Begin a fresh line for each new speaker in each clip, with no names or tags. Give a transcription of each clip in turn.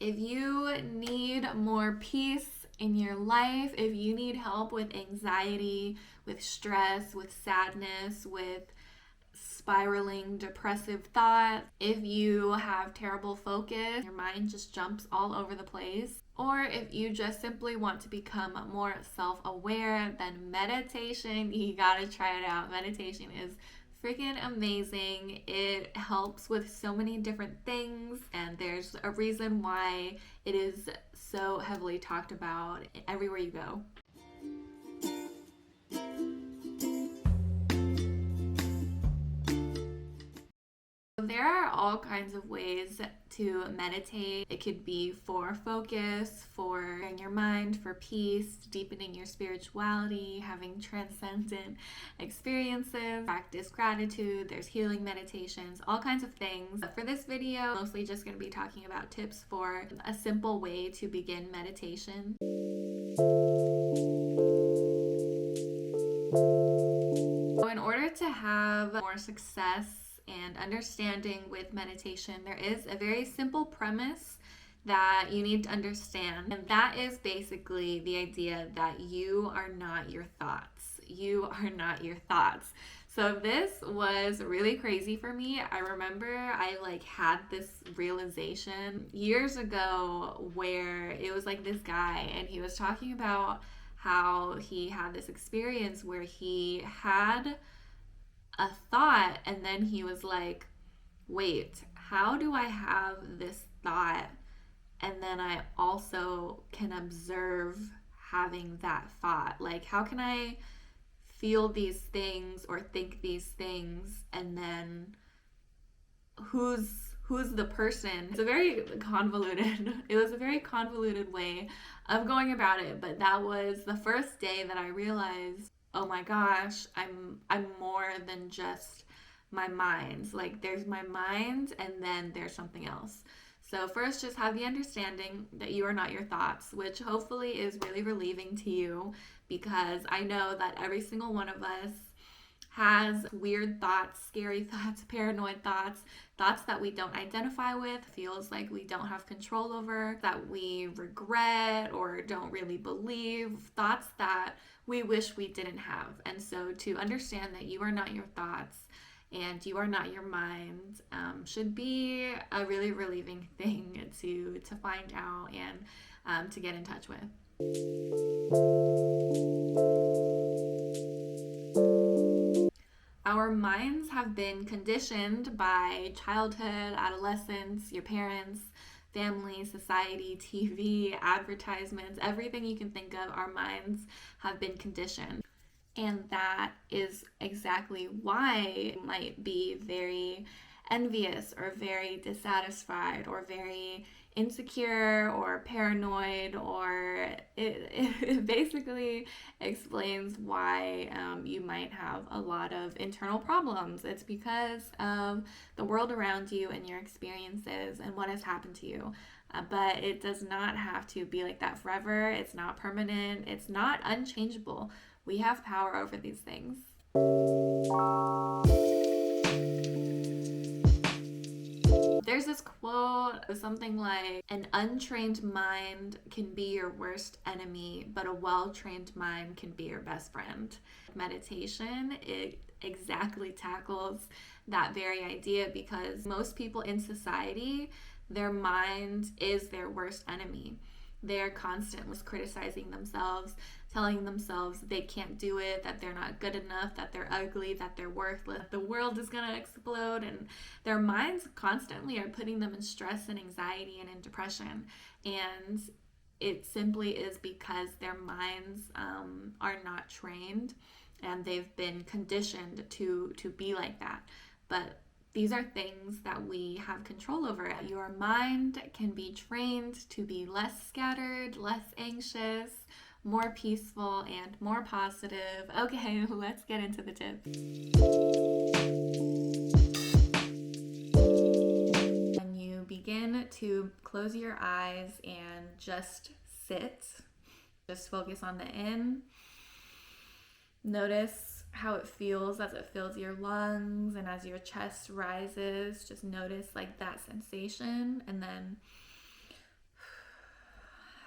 If you need more peace in your life, if you need help with anxiety, with stress, with sadness, with spiraling depressive thoughts, if you have terrible focus, your mind just jumps all over the place, or if you just simply want to become more self-aware, then meditation, you gotta try it out. Meditation is freaking amazing. It helps with so many different things, and there's a reason why it is so heavily talked about everywhere you go. There are all kinds of ways to meditate. It could be for focus, for your mind, for peace, deepening your spirituality, having transcendent experiences, practice gratitude, there's healing meditations, all kinds of things. But for this video, I'm mostly just going to be talking about tips for a simple way to begin meditation. So in order to have more success and understanding with meditation, there is a very simple premise that you need to understand, and that is basically the idea that you are not your thoughts. You are not your thoughts. So this was really crazy for me. I remember I had this realization years ago where it was this guy, and he was talking about how he had this experience where he had a thought, and then he was like, wait, how do I have this thought and then I also can observe having that thought? How can I feel these things or think these things, and then who's the person? It's a very convoluted it was a very convoluted way of going about it, but that was the first day that I realized, oh my gosh, I'm more than just my mind. There's my mind, and then there's something else. So first, just have the understanding that you are not your thoughts, which hopefully is really relieving to you, because I know that every single one of us has weird thoughts, scary thoughts, paranoid thoughts, thoughts that we don't identify with, feels like we don't have control over, that we regret or don't really believe, thoughts that we wish we didn't have. And so to understand that you are not your thoughts and you are not your mind should be a really relieving thing to find out and to get in touch with. Our minds have been conditioned by childhood, adolescence, your parents, family, society, TV, advertisements, everything you can think of. Our minds have been conditioned. And that is exactly why you might be very envious or very dissatisfied or very insecure or paranoid, or it basically explains why you might have a lot of internal problems. It's because of the world around you and your experiences and what has happened to you. But it does not have to be like that forever. It's not permanent. It's not unchangeable. We have power over these things. There's this quote, something like, an untrained mind can be your worst enemy, but a well-trained mind can be your best friend. Meditation, it exactly tackles that very idea, because most people in society, their mind is their worst enemy. They're constantly criticizing themselves, telling themselves they can't do it, that they're not good enough, that they're ugly, that they're worthless, the world is gonna explode, and their minds constantly are putting them in stress and anxiety and in depression. And it simply is because their minds are not trained, and they've been conditioned to be like that. But these are things that we have control over. Your mind can be trained to be less scattered, less anxious, more peaceful, and more positive. Okay, let's get into the tips. When you begin to close your eyes and just sit, just focus on the in. Notice how it feels as it fills your lungs, and as your chest rises, just notice that sensation, and then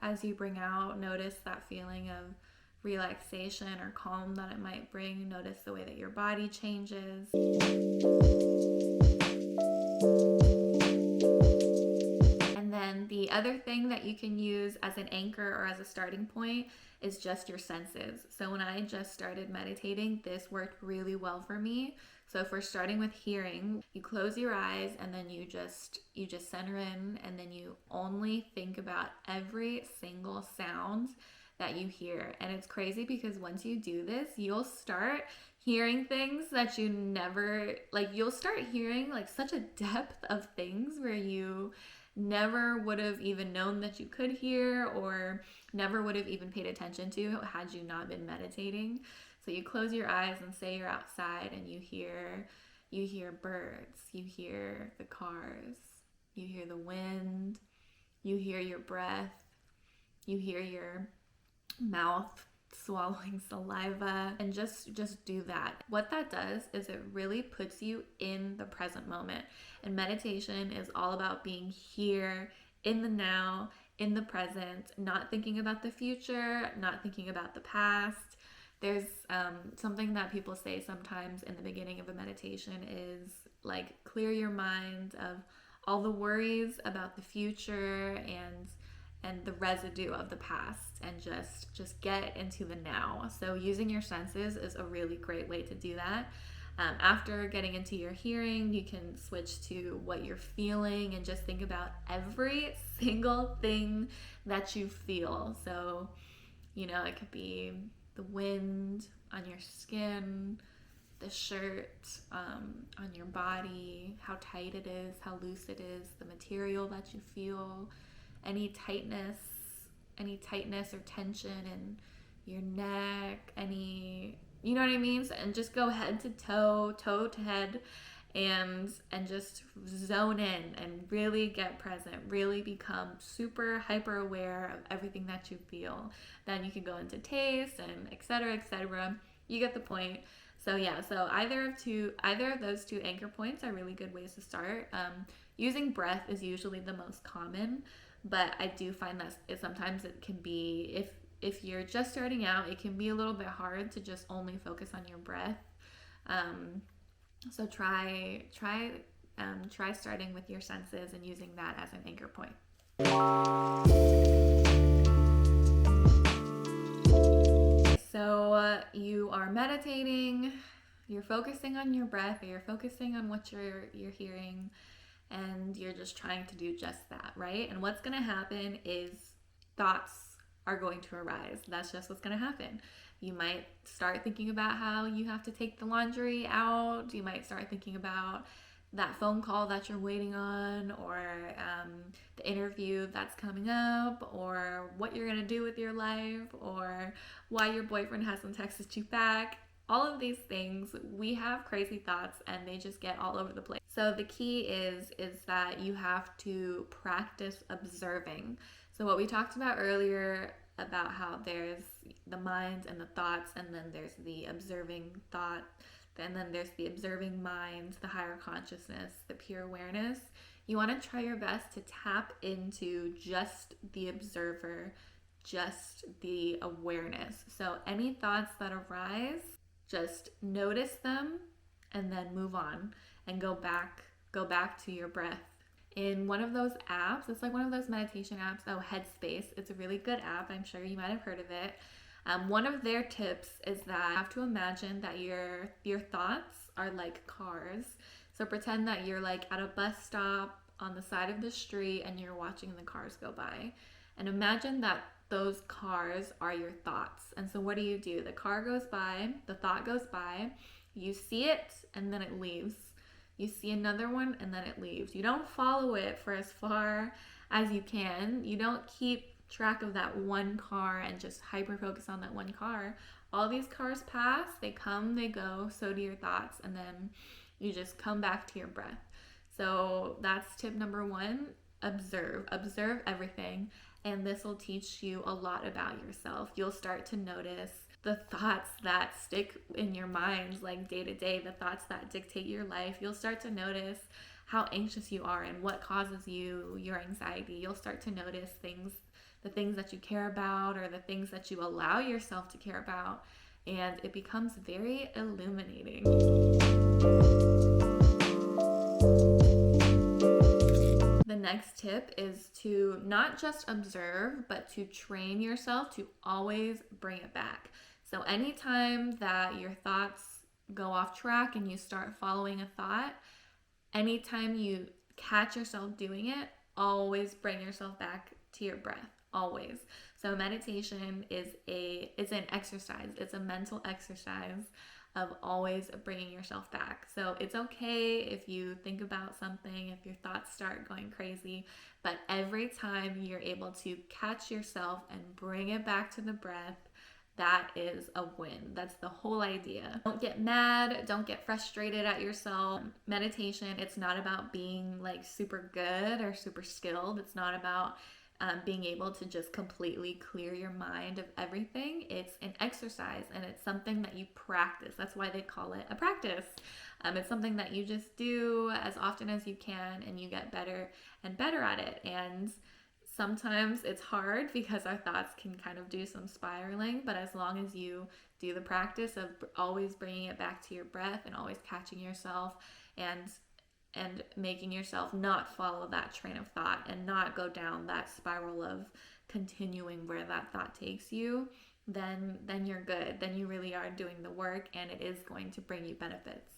As you bring out, notice that feeling of relaxation or calm that it might bring. Notice the way that your body changes. And then the other thing that you can use as an anchor or as a starting point is just your senses. So when I just started meditating, this worked really well for me. So if we're starting with hearing, you close your eyes and then you just center in, and then you only think about every single sound that you hear. And it's crazy because once you do this, you'll start hearing things that you never, like, you'll start hearing like such a depth of things where you never would have even known that you could hear, or never would have even paid attention to had you not been meditating. So you close your eyes and say you're outside and you hear birds, you hear the cars, you hear the wind, you hear your breath, you hear your mouth swallowing saliva, and just do that. What that does is it really puts you in the present moment. And meditation is all about being here in the now, in the present, not thinking about the future, not thinking about the past. There's something that people say sometimes in the beginning of a meditation is like, clear your mind of all the worries about the future and the residue of the past, and just get into the now. So using your senses is a really great way to do that. After getting into your hearing, you can switch to what you're feeling and just think about every single thing that you feel. So, it could be the wind on your skin, the shirt on your body, how tight it is, how loose it is, the material that you feel, any tightness or tension in your neck, you know what I mean? And just go head to toe to head, and just zone in and really get present, really become super hyper aware of everything that you feel. Then you can go into taste and etc. You get the point. So yeah, so either of those two anchor points are really good ways to start. Using breath is usually the most common, but I do find that sometimes it can be, if you're just starting out, it can be a little bit hard to just only focus on your breath. So try starting with your senses and using that as an anchor point. So you are meditating, you're focusing on your breath, or you're focusing on what you're hearing, and you're just trying to do just that, right? And what's going to happen is thoughts are going to arise. That's just what's going to happen. You might start thinking about how you have to take the laundry out. You might start thinking about that phone call that you're waiting on, or the interview that's coming up, or what you're going to do with your life, or why your boyfriend hasn't texted you back. All of these things, we have crazy thoughts and they just get all over the place. So the key is that you have to practice observing. So what we talked about earlier about how there's the mind and the thoughts, and then there's the observing thought, and then there's the observing mind, the higher consciousness, the pure awareness. You want to try your best to tap into just the observer, just the awareness. So any thoughts that arise, just notice them and then move on and go back to your breath. In one of those apps, it's like one of those meditation apps, Headspace. It's a really good app. I'm sure you might have heard of it. One of their tips is that you have to imagine that your thoughts are like cars. So pretend that you're like at a bus stop on the side of the street and you're watching the cars go by. And imagine that those cars are your thoughts. And so what do? The car goes by, the thought goes by, you see it, and then it leaves. You see another one, and then it leaves. You don't follow it for as far as you can. You don't keep track of that one car and just hyper focus on that one car. All these cars pass, they come, they go, so do your thoughts, and then you just come back to your breath. So that's tip number one. Observe everything, and this will teach you a lot about yourself. You'll start to notice the thoughts that stick in your mind, like day to day, the thoughts that dictate your life. You'll start to notice how anxious you are and what causes you your anxiety. You'll start to notice the things that you care about or the things that you allow yourself to care about, and it becomes very illuminating. The next tip is to not just observe, but to train yourself to always bring it back. So anytime that your thoughts go off track and you start following a thought, anytime you catch yourself doing it, always bring yourself back to your breath. Always. So meditation is an exercise. It's a mental exercise of always bringing yourself back. So it's okay if you think about something, if your thoughts start going crazy, but every time you're able to catch yourself and bring it back to the breath, that is a win. That's the whole idea. Don't get mad. Don't get frustrated at yourself. Meditation, it's not about being like super good or super skilled. It's not about being able to just completely clear your mind of everything. It's an exercise and it's something that you practice. That's why they call it a practice. It's something that you just do as often as you can and you get better and better at it. And sometimes it's hard because our thoughts can kind of do some spiraling, but as long as you do the practice of always bringing it back to your breath and always catching yourself and making yourself not follow that train of thought and not go down that spiral of continuing where that thought takes you, then you're good. Then you really are doing the work and it is going to bring you benefits.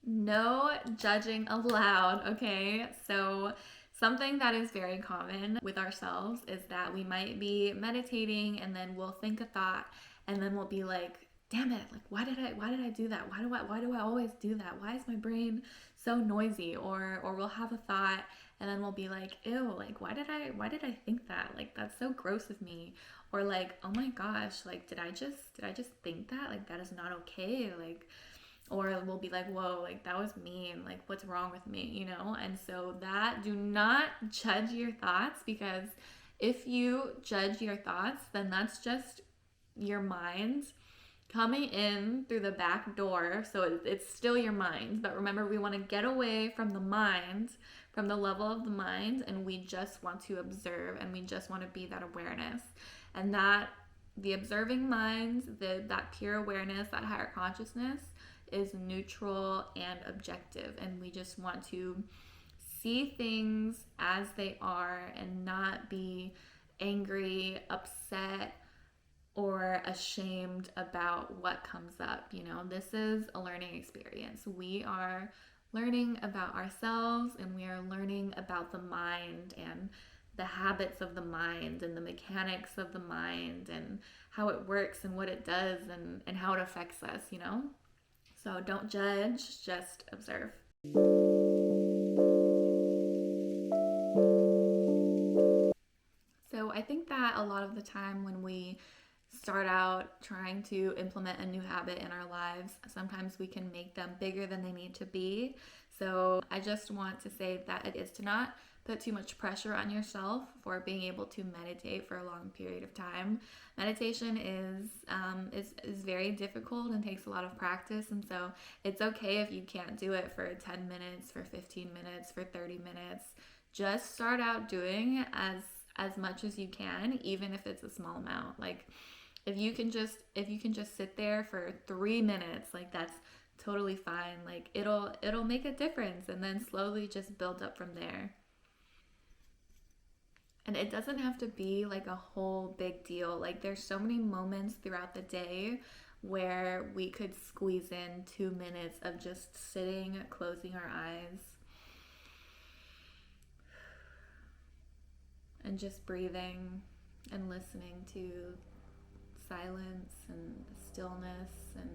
No judging allowed, okay? So something that is very common with ourselves is that we might be meditating and then we'll think a thought and then we'll be like, damn it, like why did I do that? Why do I always do that? Why is my brain so noisy? Or we'll have a thought and then we'll be like, ew, like why did I think that? Like that's so gross of me. Or like, oh my gosh, like did I just think that? Like that is not okay. Like, or we'll be like, whoa, like that was mean, like what's wrong with me, you know? And so that, do not judge your thoughts, because if you judge your thoughts, then that's just your mind coming in through the back door. So it's still your mind, but remember, we want to get away from the mind, from the level of the mind, and we just want to observe and we just want to be that awareness. And that the observing mind, that pure awareness, that higher consciousness is neutral and objective, and we just want to see things as they are and not be angry, upset, or ashamed about what comes up. You know, this is a learning experience. We are learning about ourselves and we are learning about the mind and the habits of the mind and the mechanics of the mind and how it works and what it does and how it affects us, you know? So don't judge, just observe. So I think that a lot of the time when we start out trying to implement a new habit in our lives, sometimes we can make them bigger than they need to be. So I just want to say that it is to not put too much pressure on yourself for being able to meditate for a long period of time. Meditation is very difficult and takes a lot of practice, and so it's okay if you can't do it for 10 minutes, for 15 minutes, for 30 minutes. Just start out doing as much as you can, even if it's a small amount. Like if you can just sit there for 3 minutes, like that's totally fine. Like it'll make a difference, and then slowly just build up from there. And it doesn't have to be like a whole big deal. Like there's so many moments throughout the day where we could squeeze in 2 minutes of just sitting, closing our eyes, and just breathing and listening to silence and stillness, and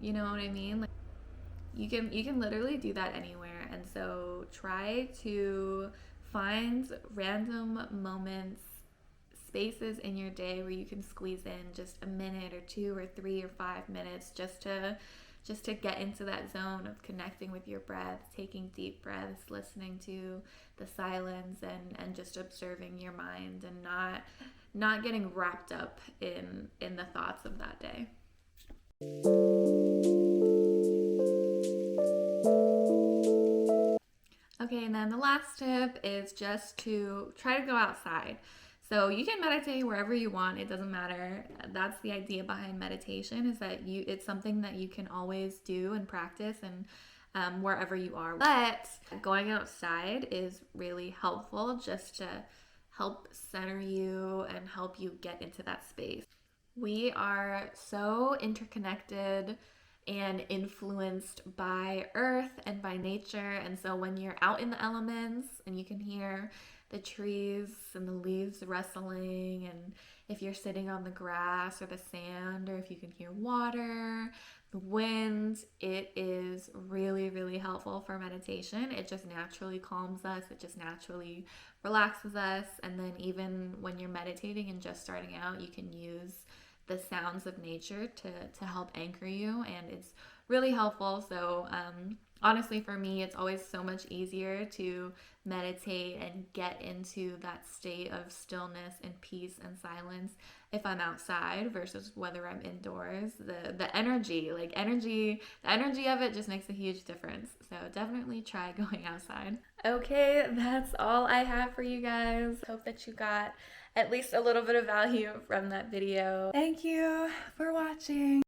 you know what I mean? Like you can literally do that anywhere. And so try to find random moments, spaces in your day where you can squeeze in just a minute or 2 or 3 or 5 minutes just to just to get into that zone of connecting with your breath, taking deep breaths, listening to the silence, and just observing your mind and not getting wrapped up in the thoughts of that day. Okay, and then the last tip is just to try to go outside. So you can meditate wherever you want. It doesn't matter. That's the idea behind meditation, is that it's something that you can always do and practice and wherever you are. But going outside is really helpful just to help center you and help you get into that space. We are so interconnected and influenced by earth and by nature. And so when you're out in the elements and you can hear the trees and the leaves rustling, and if you're sitting on the grass or the sand, or if you can hear water, the wind, it is really, really helpful for meditation. It just naturally calms us. It just naturally relaxes us. And then even when you're meditating and just starting out, you can use the sounds of nature to help anchor you, and it's really helpful. So honestly, for me, it's always so much easier to meditate and get into that state of stillness and peace and silence if I'm outside versus whether I'm indoors. The energy of it just makes a huge difference. So definitely try going outside. Okay, that's all I have for you guys. Hope that you got at least a little bit of value from that video. Thank you for watching.